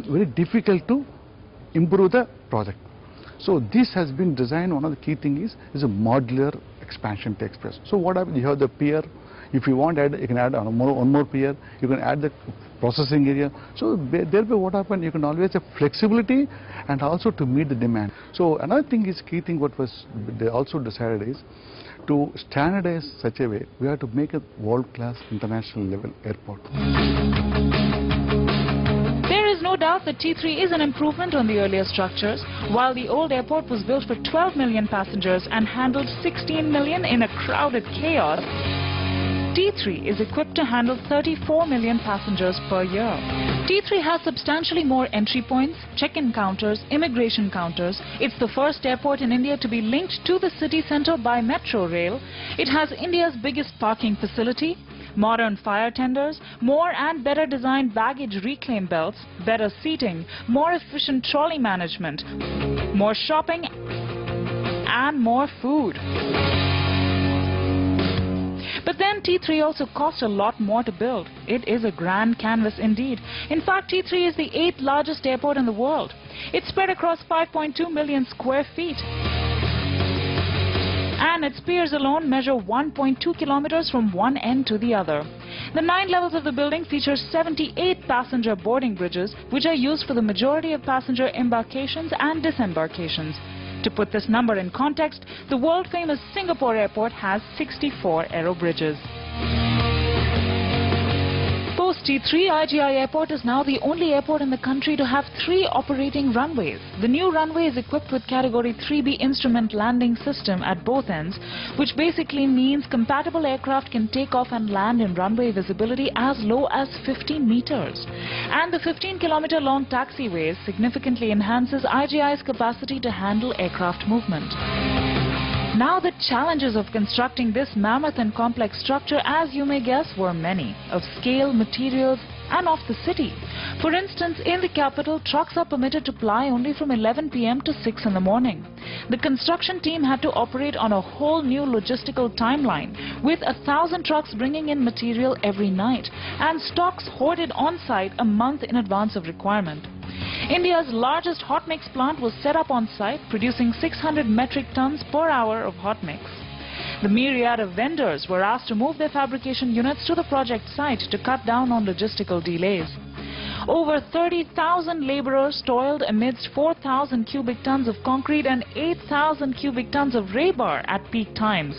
will very difficult to improve the project. So this has been designed. One of the key things is a modular expansion takes place. So what happens? You have the pier. If you want to add, you can add one more pier. You can add the processing area. So thereby what happens? You can always have flexibility and also to meet the demand. So another thing is key thing. What was they also decided is to standardize such a way. We have to make a world-class international level airport. No doubt that T3 is an improvement on the earlier structures. While the old airport was built for 12 million passengers and handled 16 million in a crowded chaos, T3 is equipped to handle 34 million passengers per year. T3 has substantially more entry points, check-in counters, immigration counters. It's the first airport in India to be linked to the city centre by metro rail. It has India's biggest parking facility, modern fire tenders, more and better designed baggage reclaim belts, better seating, more efficient trolley management, more shopping and more food. But then T3 also cost a lot more to build. It is a grand canvas indeed. In fact, T3 is the 8th largest airport in the world. It's spread across 5.2 million square feet. And its piers alone measure 1.2 kilometers from one end to the other. The 9 levels of the building feature 78 passenger boarding bridges, which are used for the majority of passenger embarkations and disembarkations. To put this number in context, the world-famous Singapore airport has 64 aero bridges. Post T3, IGI Airport is now the only airport in the country to have 3 operating runways. The new runway is equipped with Category 3B instrument landing system at both ends, which basically means compatible aircraft can take off and land in runway visibility as low as 15 meters. And the 15-kilometer long taxiways significantly enhances IGI's capacity to handle aircraft movement. Now the challenges of constructing this mammoth and complex structure, as you may guess, were many, of scale, materials and of the city. For instance, in the capital, trucks are permitted to ply only from 11 p.m. to 6 in the morning. The construction team had to operate on a whole new logistical timeline, with 1,000 trucks bringing in material every night and stocks hoarded on site a month in advance of requirement. India's largest hot mix plant was set up on site, producing 600 metric tons per hour of hot mix. The myriad of vendors were asked to move their fabrication units to the project site to cut down on logistical delays. Over 30,000 laborers toiled amidst 4,000 cubic tons of concrete and 8,000 cubic tons of rebar at peak times.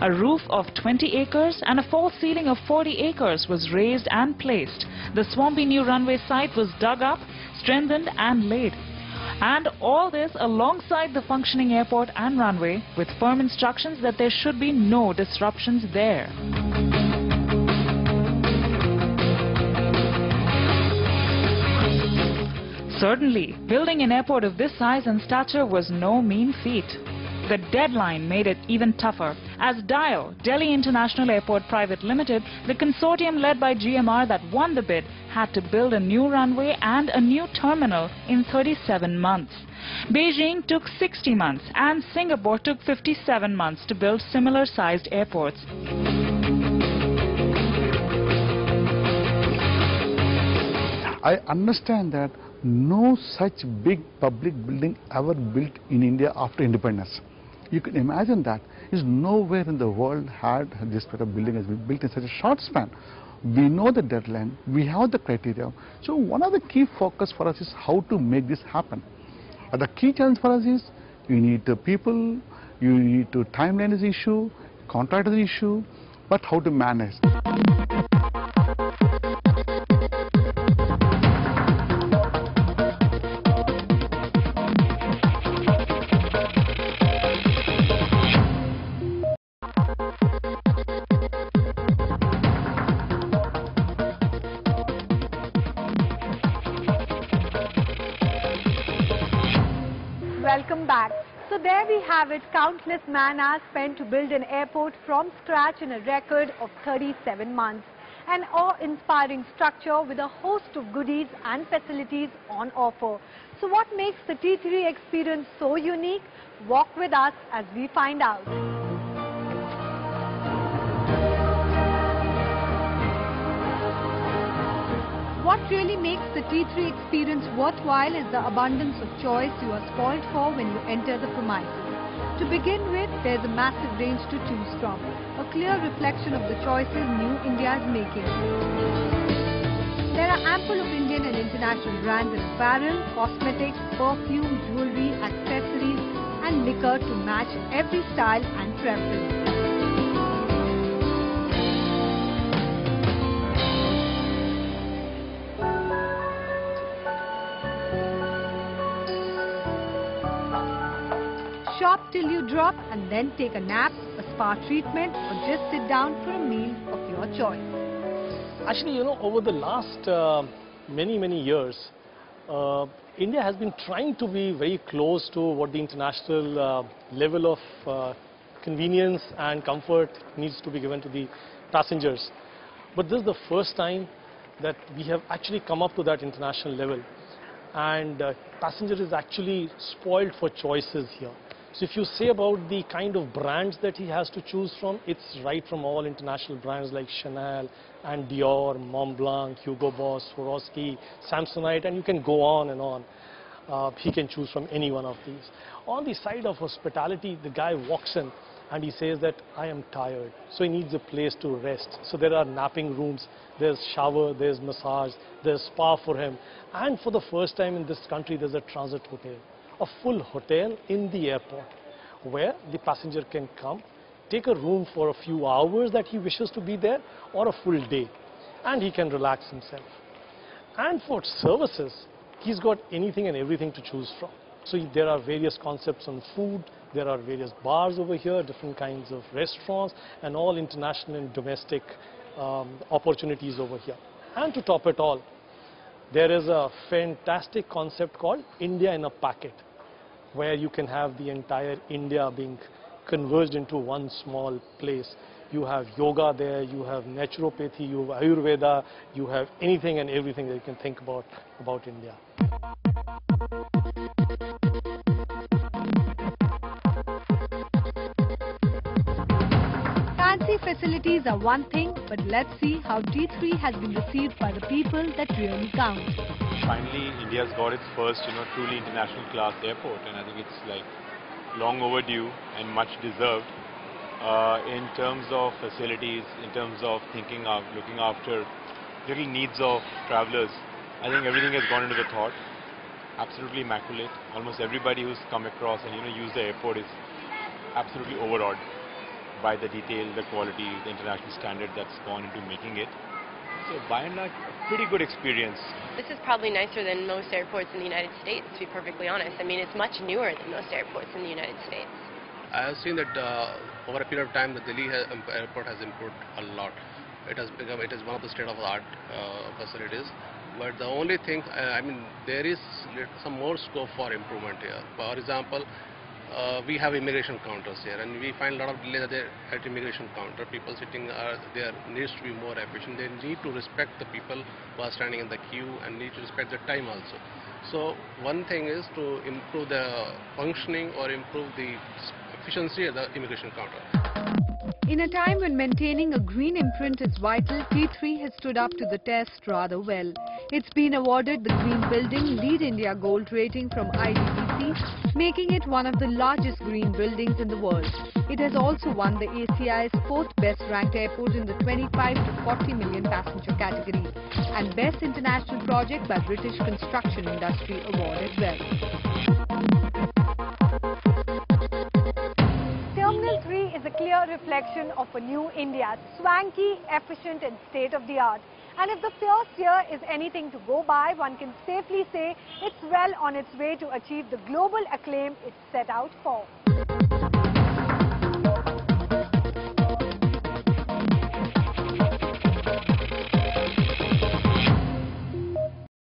A roof of 20 acres and a false ceiling of 40 acres was raised and placed. The swampy new runway site was dug up, strengthened and laid. And all this alongside the functioning airport and runway, with firm instructions that there should be no disruptions there. Certainly, building an airport of this size and stature was no mean feat. The deadline made it even tougher, as DIAL, Delhi International Airport Private Limited, the consortium led by GMR that won the bid, had to build a new runway and a new terminal in 37 months. Beijing took 60 months and Singapore took 57 months to build similar-sized airports. I understand that no such big public building ever built in India after independence. You can imagine that. Is nowhere in the world had this sort of building has been built in such a short span. We know the deadline, we have the criteria. So one of the key focus for us is how to make this happen. The key challenge for us is you need the people, you need to timeline is issue, contract is issue, but how to manage. Welcome back. So there we have it, countless man-hours spent to build an airport from scratch in a record of 37 months. An awe-inspiring structure with a host of goodies and facilities on offer. So what makes the T3 experience so unique? Walk with us as we find out. What really makes the T3 experience worthwhile is the abundance of choice you are spoiled for when you enter the premises. To begin with, there's a massive range to choose from, a clear reflection of the choices New India is making. There are ample of Indian and international brands in apparel, cosmetics, perfume, jewellery, accessories and liquor to match every style and preference. Shop till you drop and then take a nap, a spa treatment or just sit down for a meal of your choice. Actually, over the last many years, India has been trying to be very close to what the international level of convenience and comfort needs to be given to the passengers. But this is the first time that we have actually come up to that international level. And passenger is actually spoiled for choices here. So if you say about the kind of brands that he has to choose from, it's right from all international brands like Chanel and Dior, Montblanc, Hugo Boss, Swarovski, Samsonite, and you can go on and on. He can choose from any one of these. On the side of hospitality, the guy walks in and he says that I am tired, so he needs a place to rest. So there are napping rooms, there's shower, there's massage, there's spa for him. And for the first time in this country, there's a transit hotel. A full hotel in the airport where the passenger can come, take a room for a few hours that he wishes to be there or a full day, and he can relax himself. And for services, he's got anything and everything to choose from. So there are various concepts on food, there are various bars over here, different kinds of restaurants and all international and domestic opportunities over here. And to top it all, there is a fantastic concept called India in a Packet, where you can have the entire India being converged into one small place. You have yoga there, you have naturopathy, you have Ayurveda, you have anything and everything that you can think about India. Fancy facilities are one thing, but let's see how T3 has been received by the people that really count. Finally, India's got its first, truly international class airport, and I think it's like long overdue and much deserved in terms of facilities, in terms of thinking of looking after little needs of travelers. I think everything has gone into the thought. Absolutely immaculate. Almost everybody who's come across and used the airport is absolutely overawed by the detail, the quality, the international standard that's gone into making it. So by and large, a pretty good experience. This is probably nicer than most airports in the United States, to be perfectly honest. I mean, it's much newer than most airports in the United States. I have seen that over a period of time, the Delhi airport has improved a lot. It is one of the state-of-the-art facilities. But the only thing, there is some more scope for improvement here. For example, we have immigration counters here, and we find a lot of delay at immigration counter. People sitting there needs to be more efficient. They need to respect the people who are standing in the queue and need to respect the time also. So one thing is to improve the functioning or improve the efficiency at the immigration counter. In a time when maintaining a green imprint is vital, T3 has stood up to the test rather well. It's been awarded the Green Building Lead India Gold rating from IDBC, making it one of the largest green buildings in the world. It has also won the ACI's 4th best ranked airport in the 25 to 40 million passenger category and Best International Project by British Construction Industry Award as well. Terminal 3 is a clear reflection of a new India, swanky, efficient and state-of-the-art. And if the first year is anything to go by, one can safely say it's well on its way to achieve the global acclaim it set out for.